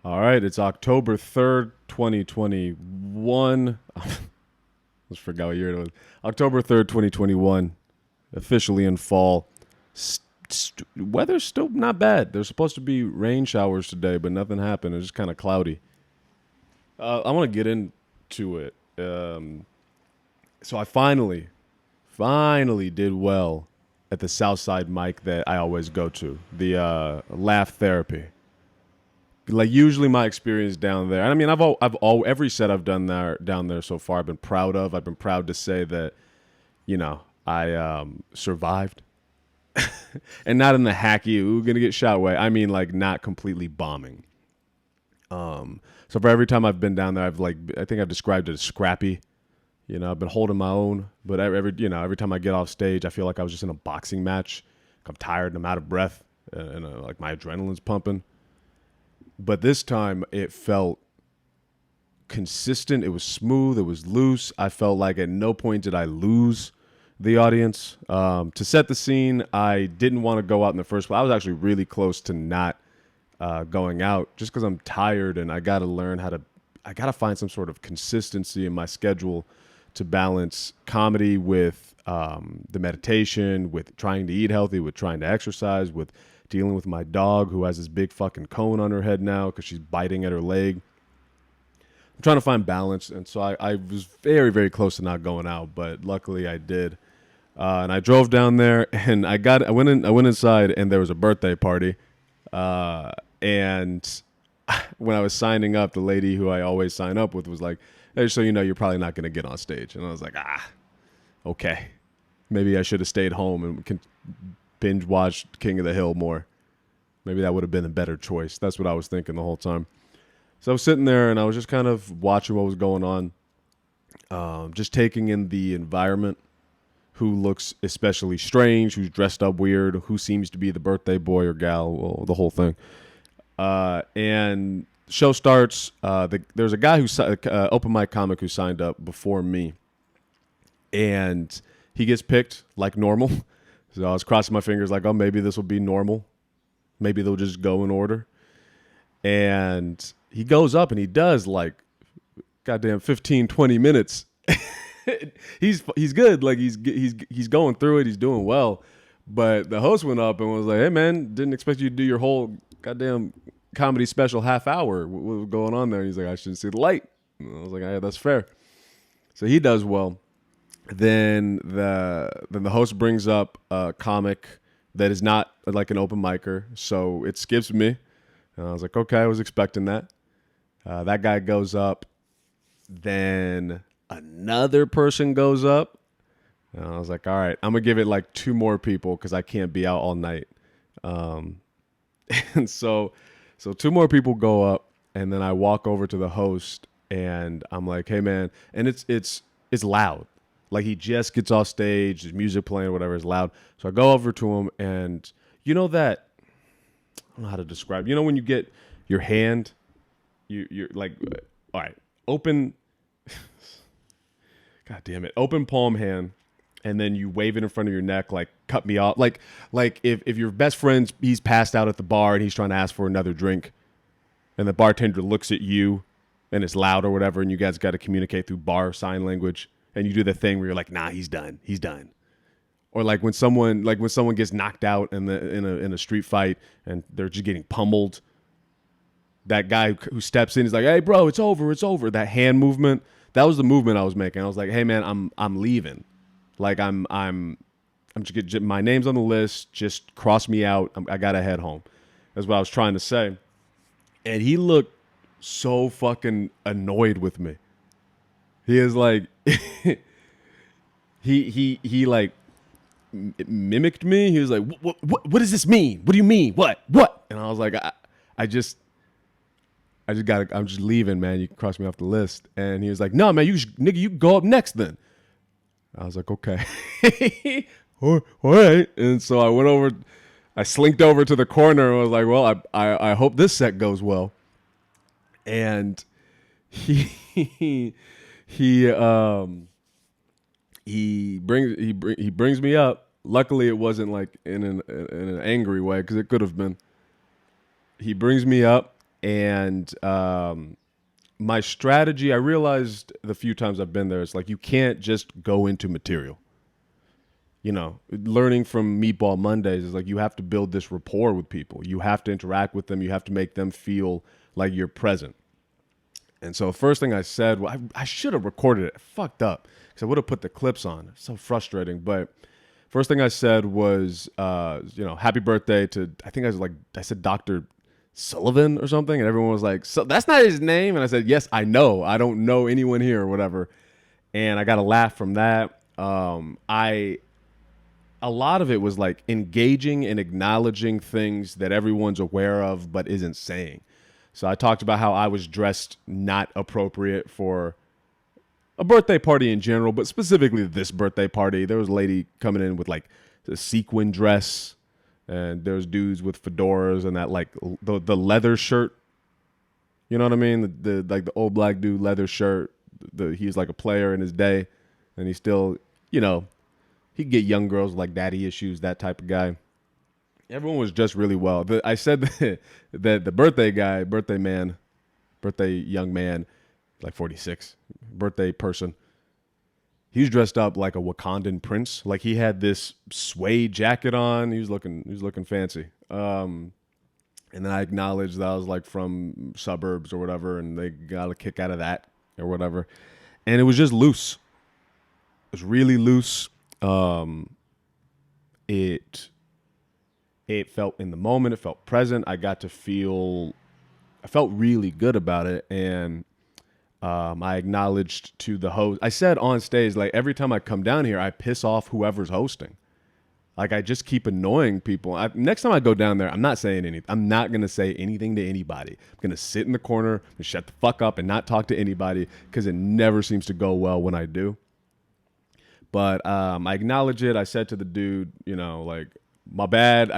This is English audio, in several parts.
All right, it's October 3rd, 2021. Let's forget what year it was. October 3rd, 2021. Officially in fall. Weather's still not bad. There's supposed to be rain showers today, but nothing happened. It's just kind of cloudy. I want to get into it. So I finally did well at the Southside mic that I always go to, the Laugh Therapy. Like usually my experience down there. And I mean, every set I've done there down there so far, I've been proud of. I've been proud to say that, I survived, and not in the hacky, ooh, gonna get shot way. I mean, like not completely bombing. So for every time I've been down there, I think I've described it as scrappy. I've been holding my own, but every time I get off stage, I feel like I was just in a boxing match. I'm tired and I'm out of breath, and like my adrenaline's pumping. But this time it felt consistent. It was smooth. It was loose. I felt like at no point did I lose the audience. To set the scene, I didn't want to go out in the first place. I was actually really close to not going out just because I'm tired and I got to find some sort of consistency in my schedule to balance comedy with the meditation, with trying to eat healthy, with trying to exercise, with dealing with my dog who has this big fucking cone on her head now because she's biting at her leg. I'm trying to find balance, and so I was very, very close to not going out, but luckily I did. And I drove down there, and I went inside, and there was a birthday party. And when I was signing up, the lady who I always sign up with was like, "Hey, so you're probably not going to get on stage." And I was like, okay, maybe I should have stayed home and binge watched King of the Hill more. Maybe that would have been a better choice. That's what I was thinking the whole time. So I was sitting there and I was just kind of watching what was going on, just taking in the environment. Who looks especially strange? Who's dressed up weird? Who seems to be the birthday boy or gal? Well, the whole thing. And show starts. There's a guy open mic comic who signed up before me, and he gets picked like normal. So I was crossing my fingers like, oh, maybe this will be normal. Maybe they'll just go in order. And he goes up and he does like goddamn 15, 20 minutes. he's good. Like he's going through it. He's doing well. But the host went up and was like, hey, man, didn't expect you to do your whole goddamn comedy special half hour. What was going on there? And he's like, I shouldn't see the light. And I was like, yeah, that's fair. So he does well. Then the host brings up a comic that is not like an open micer, so it skips me. And I was like, okay, I was expecting that. That guy goes up. Then another person goes up. And I was like, all right, I'm going to give it like two more people because I can't be out all night. And so two more people go up, and then I walk over to the host, and I'm like, hey, man, and it's loud. Like he just gets off stage, his music playing, whatever is loud. So I go over to him, and I don't know how to describe. When you get your hand, you're like, all right, open. God damn it, open palm hand, and then you wave it in front of your neck, like cut me off. Like if your best friend's he's passed out at the bar and he's trying to ask for another drink, and the bartender looks at you, and it's loud or whatever, and you guys got to communicate through bar sign language. And you do the thing where you're like, nah, he's done. Or like when someone gets knocked out in a street fight and they're just getting pummeled. That guy who steps in is like, hey, bro, it's over. That hand movement, that was the movement I was making. I was like, hey, man, I'm leaving. Like I'm just, my name's on the list. Just cross me out. I gotta head home. That's what I was trying to say. And he looked so fucking annoyed with me. He is like, he like mimicked me. He was like, what does this mean? What do you mean? What? And I was like, I'm just leaving, man. You can cross me off the list. And he was like, no, man, you go up next then. I was like, okay. All right. And so I slinked over to the corner and was like, well, I hope this set goes well. And he brings me up. Luckily, it wasn't like in an angry way because it could have been. He brings me up And my strategy, I realized the few times I've been there, it's like you can't just go into material. Learning from Meatball Mondays is like you have to build this rapport with people. You have to interact with them. You have to make them feel like you're present. And so the first thing I said, well, I should have recorded it. I fucked up because I would have put the clips on. It's so frustrating. But first thing I said was, happy birthday to, I said Dr. Sullivan or something. And everyone was like, so that's not his name. And I said, yes, I know. I don't know anyone here or whatever. And I got a laugh from that. A lot of it was like engaging and acknowledging things that everyone's aware of but isn't saying. So I talked about how I was dressed not appropriate for a birthday party in general, but specifically this birthday party. There was a lady coming in with like a sequin dress, and there's dudes with fedoras and that like the leather shirt. You know what I mean? The old black dude leather shirt. He's like a player in his day, and he's still, he could get young girls with like daddy issues, that type of guy. Everyone was just really well. I said that the birthday young man, like 46, birthday person, he was dressed up like a Wakandan prince. Like he had this suede jacket on. He was looking fancy. And then I acknowledged that I was like from suburbs or whatever, and they got a kick out of that or whatever. And it was just loose. It was really loose. It felt in the moment. It felt present. I felt really good about it. And I acknowledged to the host. I said on stage, like every time I come down here, I piss off whoever's hosting. Like I just keep annoying people. Next time I go down there, I'm not saying anything. I'm not going to say anything to anybody. I'm going to sit in the corner and shut the fuck up and not talk to anybody because it never seems to go well when I do. But I acknowledge it. I said to the dude, like, my bad.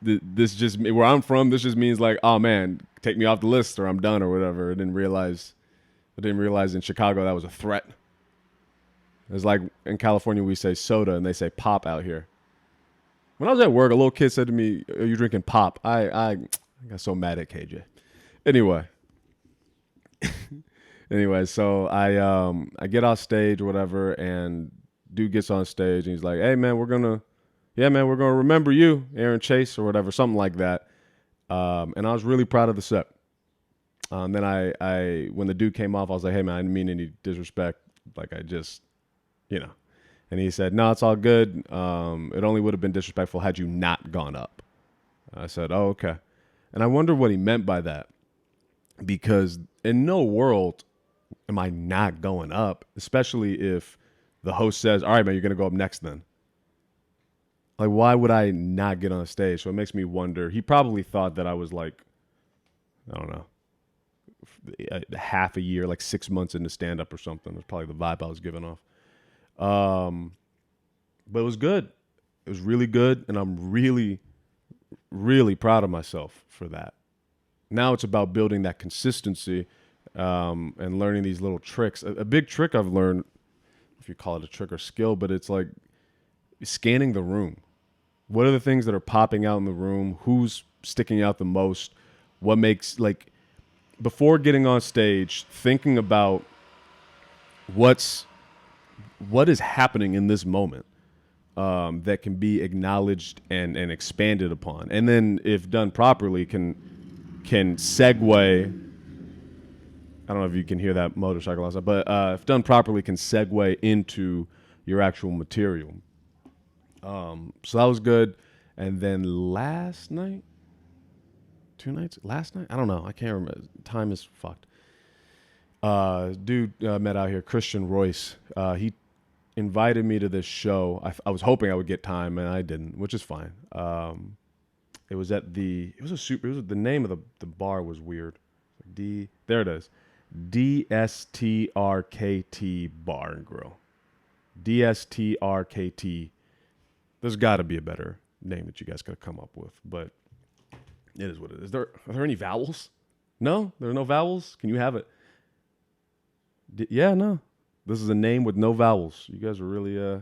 This just where I'm from. This just means like, oh man, take me off the list or I'm done or whatever. I didn't realize in Chicago that was a threat. It's like in California we say soda and they say pop out here. When I was at work, a little kid said to me, "Are you drinking pop?" I got so mad at KJ. Anyway, so I get off stage or whatever, and dude gets on stage and he's like, "Hey man, we're gonna remember you, Aaron Chase or whatever, something like that." And I was really proud of the set. Then I when the dude came off, I was like, "Hey man, I didn't mean any disrespect. Like I just, And he said, "No, it's all good. It only would have been disrespectful had you not gone up." I said, "Oh, okay." And I wonder what he meant by that, because in no world am I not going up, especially if the host says, "All right, man, you're going to go up next then." Like, why would I not get on stage? So it makes me wonder. He probably thought that I was like, I don't know, half a year, like 6 months into stand-up or something. That's probably the vibe I was giving off. But it was good. It was really good, and I'm really, really proud of myself for that. Now it's about building that consistency and learning these little tricks. A big trick I've learned, if you call it a trick or skill, but it's like scanning the room. What are the things that are popping out in the room? Who's sticking out the most? What makes, like, before getting on stage, thinking about what is happening in this moment that can be acknowledged and expanded upon. And then if done properly, can segue. I don't know if you can hear that motorcycle outside, but if done properly, can segue into your actual material. So that was good. And then last night, last night, I don't know. I can't remember. Time is fucked. Dude met out here, Christian Royce. He invited me to this show. I was hoping I would get time, and I didn't, which is fine. It was the name of the bar was weird. There it is. DSTRKT Bar and Grill. DSTRKT. There's got to be a better name that you guys could have come up with, but it is what it is. Are there any vowels? No? There are no vowels? Can you have it? Yeah, no. This is a name with no vowels. You guys are really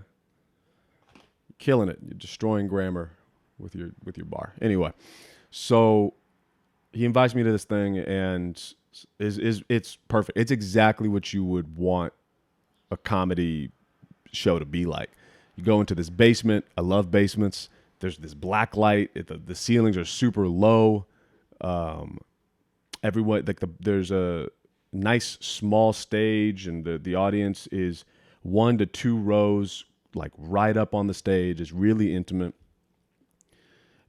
killing it. You're destroying grammar with your bar. Anyway, So he invites me to this thing, and is it's perfect. It's exactly what you would want a comedy show to be like. You go into this basement. I love basements. There's this black light. The ceilings are super low. Everyone there's a nice small stage, and the audience is 1 to 2 rows, like right up on the stage. It's really intimate.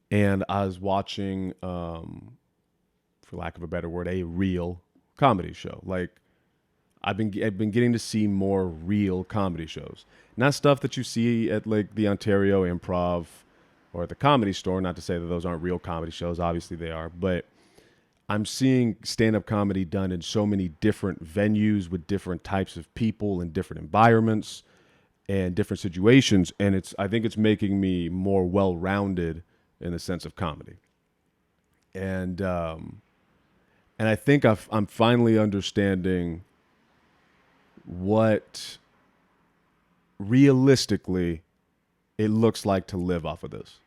And I was watching, for lack of a better word, a real comedy show. Like I've been getting to see more real comedy shows, not stuff that you see at like the Ontario Improv or at the Comedy Store. Not to say that those aren't real comedy shows. Obviously they are, but I'm seeing stand-up comedy done in so many different venues with different types of people and different environments and different situations, and I think it's making me more well-rounded in the sense of comedy. And I think I'm finally understanding what realistically it looks like to live off of this.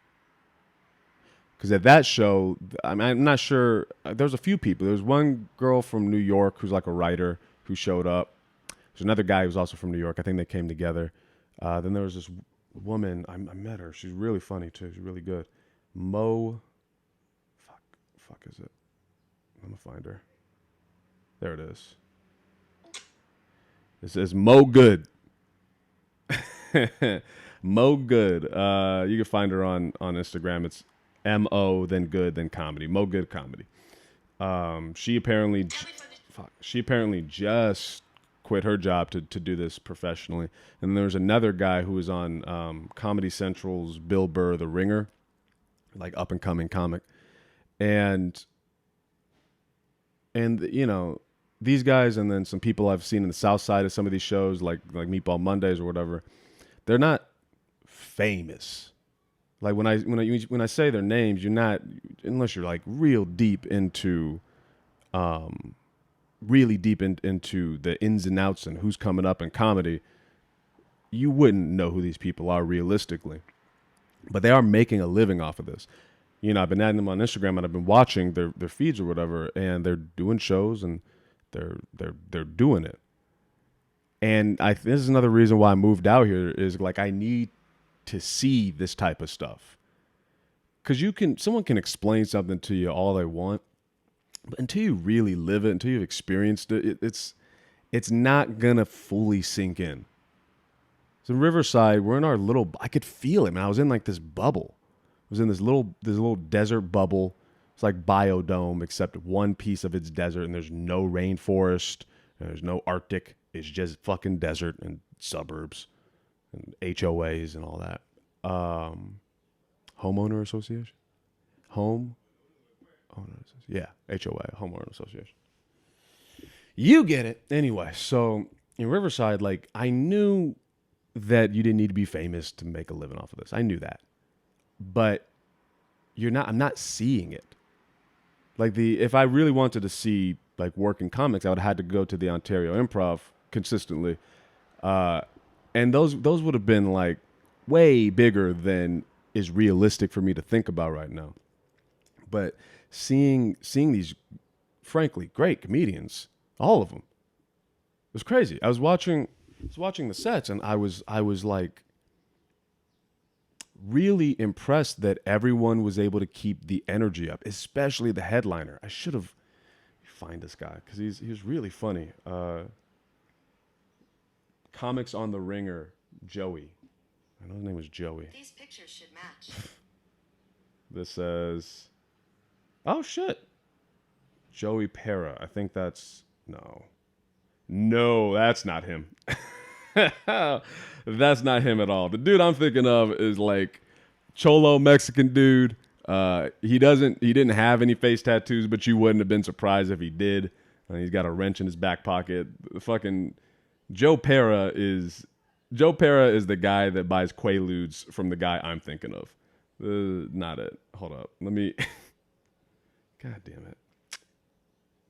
Because at that show, I'm not sure. There's a few people. There's one girl from New York who's like a writer who showed up. There's another guy who's also from New York. I think they came together. Then there was this woman. I met her. She's really funny too. She's really good. Mo. Fuck is it? I'm gonna find her. There it is. It says Mo Good. Mo Good. You can find her on Instagram. It's Mo then Good then Comedy. Mo Good Comedy. She apparently just quit her job to do this professionally. And there was another guy who was on Comedy Central's Bill Burr, The Ringer, like up and coming comic, and you know these guys, and then some people I've seen in the South Side of some of these shows, like Meatball Mondays or whatever. They're not famous. Like when I say their names, you're not, unless you're like really deep into the ins and outs and who's coming up in comedy. You wouldn't know who these people are realistically, but they are making a living off of this. I've been adding them on Instagram, and I've been watching their feeds or whatever, and they're doing shows, and they're doing it. And this is another reason why I moved out here, is like I need to see this type of stuff. Because someone can explain something to you all they want, but until you really live it, until you've experienced it, it's not gonna fully sink in. So in Riverside, we're in our little. I could feel it, man. I was in like this bubble. I was in this little desert bubble. It's like Biodome, except one piece of it's desert, and there's no rainforest, and there's no Arctic. It's just fucking desert and suburbs and HOAs and all that. Homeowner Association, home owner, yeah, HOA, homeowner association. You get it anyway. So in Riverside, like I knew that you didn't need to be famous to make a living off of this. I knew that, but you're not. I'm not seeing it. Like if I really wanted to see like working comics, I would have had to go to the Ontario Improv consistently, uh, and those would have been like way bigger than is realistic for me to think about right now. But seeing these frankly great comedians, all of them, it was crazy. I was watching the sets, and I was like really impressed that everyone was able to keep the energy up, especially the headliner. I should have find this guy because he's really funny. Comics on the Ringer, Joey. I know his name was Joey. These pictures should match. This says, oh shit, Joey Pera. I think that's no, that's not him. That's not him at all. The dude I'm thinking of is like cholo Mexican dude. He didn't have any face tattoos, but you wouldn't have been surprised if he did. He's got a wrench in his back pocket. The fucking Joe Pera is Joe Pera is the guy that buys Quaaludes from the guy I'm thinking of. Not it. Hold up. Let me. God damn it.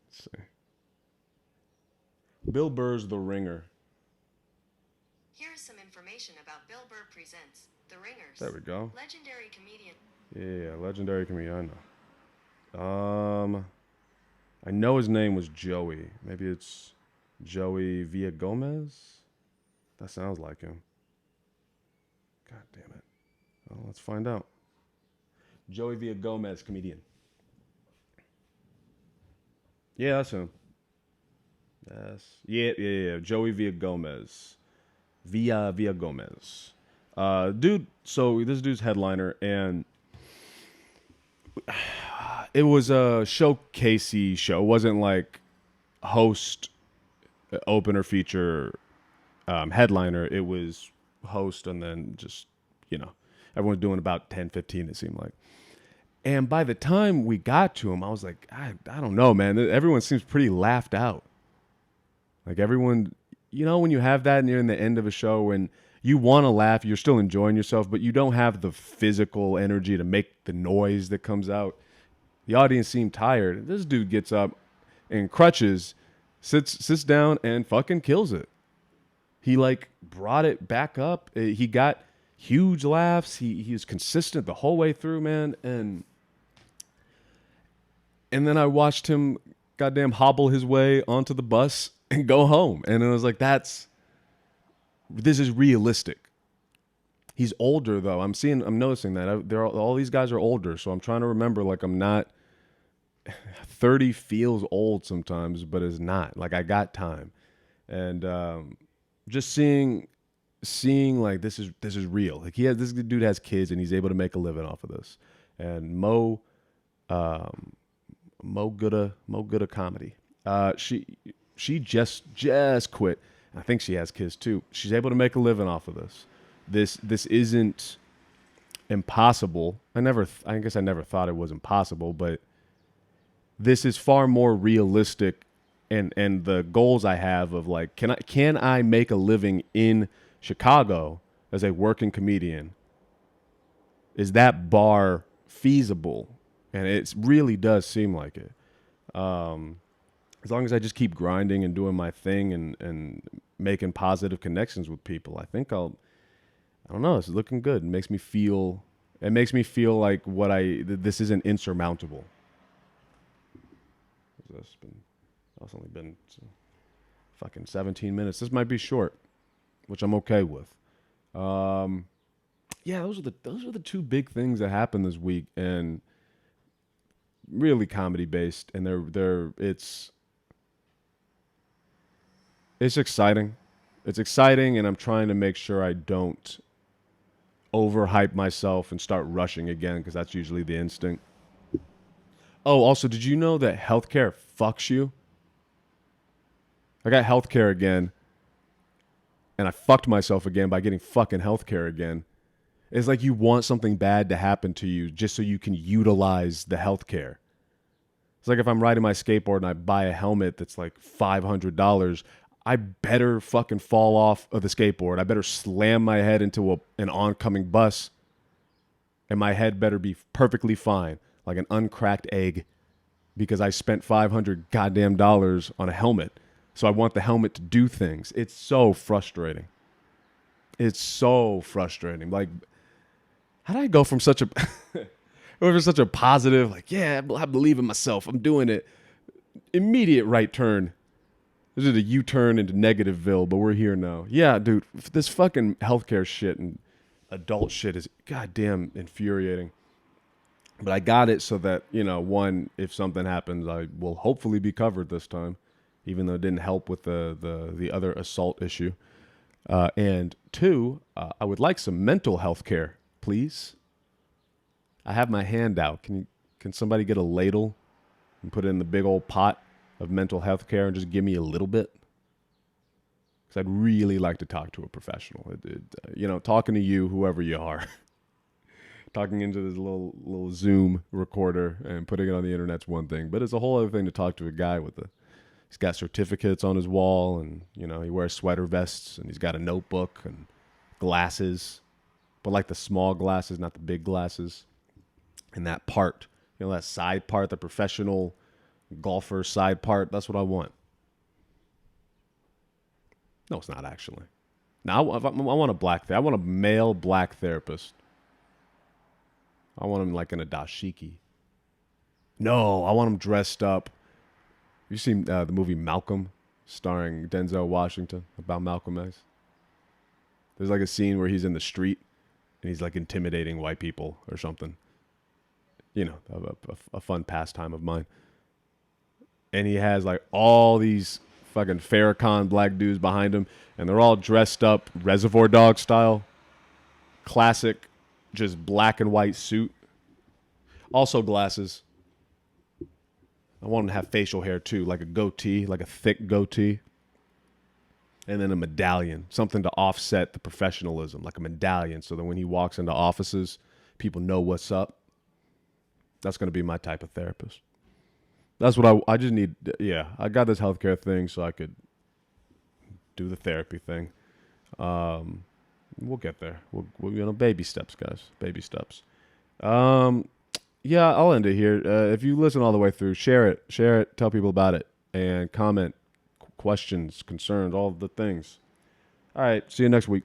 Let's see. Bill Burr's The Ringer. Here's some information about Bill Burr Presents The Ringers. There we go. Legendary comedian. Yeah, legendary comedian. I know. Um, I know his name was Joey. Maybe it's Joey Villa Gomez. That sounds like him. God damn it. Well, let's find out. Joey Villa Gomez, comedian. Yeah, that's him. Yeah. Joey Villa Gomez. Villa Gomez. Dude. So this dude's headliner, and it was a showcasey show. It wasn't like host, opener, feature, headliner. It was host, and then just everyone's doing about 10, 15. It seemed like. And by the time we got to him, I was like, I don't know, man. Everyone seems pretty laughed out. Like everyone, when you have that and you're in the end of a show and you want to laugh, you're still enjoying yourself, but you don't have the physical energy to make the noise that comes out. The audience seemed tired. This dude gets up in crutches, sits down, and fucking kills it. He like brought it back up. He got huge laughs. He was consistent the whole way through, man. And then I watched him goddamn hobble his way onto the bus and go home. And I was like, this is realistic. He's older though. I'm noticing that. All these guys are older, so I'm trying to remember like I'm not 30 feels old sometimes, but it's not. Like I got time. And just seeing like this is real. Like this dude has kids and he's able to make a living off of this. And Mo Gooda comedy. She just quit. I think she has kids too. She's able to make a living off of this. This isn't impossible. I guess I never thought it was impossible, but this is far more realistic. And the goals I have of like, can I make a living in Chicago as a working comedian? Is that bar feasible? And it really does seem like it. As long as I just keep grinding and doing my thing and making positive connections with people, I think I don't know, it's looking good. It makes me feel like this isn't insurmountable. It's only been fucking 17 minutes. This might be short, which I'm okay with. Yeah, those are the two big things that happened this week, and really comedy based, and it's exciting. It's exciting, and I'm trying to make sure I don't overhype myself and start rushing again because that's usually the instinct. Oh, also, did you know that healthcare fucks you? I got healthcare again, and I fucked myself again by getting fucking healthcare again. It's like you want something bad to happen to you just so you can utilize the healthcare. It's like if I'm riding my skateboard and I buy a helmet that's like $500, I better fucking fall off of the skateboard. I better slam my head into an oncoming bus, and my head better be perfectly fine, like an uncracked egg, because I spent $500 goddamn dollars on a helmet. So I want the helmet to do things. It's so frustrating. It's so frustrating. Like, how did I go from such a over such a positive, like, yeah, I believe in myself, I'm doing it, immediate right turn. This is a U-turn into Negativeville, but we're here now. Yeah, dude, this fucking healthcare shit and adult shit is goddamn infuriating. But I got it so that, one, if something happens, I will hopefully be covered this time, even though it didn't help with the other assault issue. And two, I would like some mental health care, please. I have my hand out. Can somebody get a ladle and put it in the big old pot of mental health care and just give me a little bit? Because I'd really like to talk to a professional. Talking to you, whoever you are, talking into this little Zoom recorder and putting it on the internet's one thing, but it's a whole other thing to talk to a guy he's got certificates on his wall, and he wears sweater vests, and he's got a notebook and glasses, but like the small glasses, not the big glasses. And that part, that side part, the professional golfer side part, that's what I want. No, it's not actually. Now I want a I want a male black therapist. I want him like in a dashiki. No, I want him dressed up. You seen the movie Malcolm, starring Denzel Washington, about Malcolm X? There's like a scene where he's in the street and he's like intimidating white people or something. You know, a fun pastime of mine. And he has like all these fucking Farrakhan black dudes behind him, and they're all dressed up Reservoir Dog style, classic, just black and white suit. Also glasses. I want him to have facial hair too, like a goatee, like a thick goatee. And then a medallion, something to offset the professionalism, like a medallion, so that when he walks into offices, people know what's up. That's going to be my type of therapist. That's what I just need. Yeah, I got this healthcare thing so I could do the therapy thing. We'll get there. We'll baby steps, guys. Baby steps. Um, yeah, I'll end it here. If you listen all the way through, share it, tell people about it, and comment questions, concerns, all the things. All right, see you next week.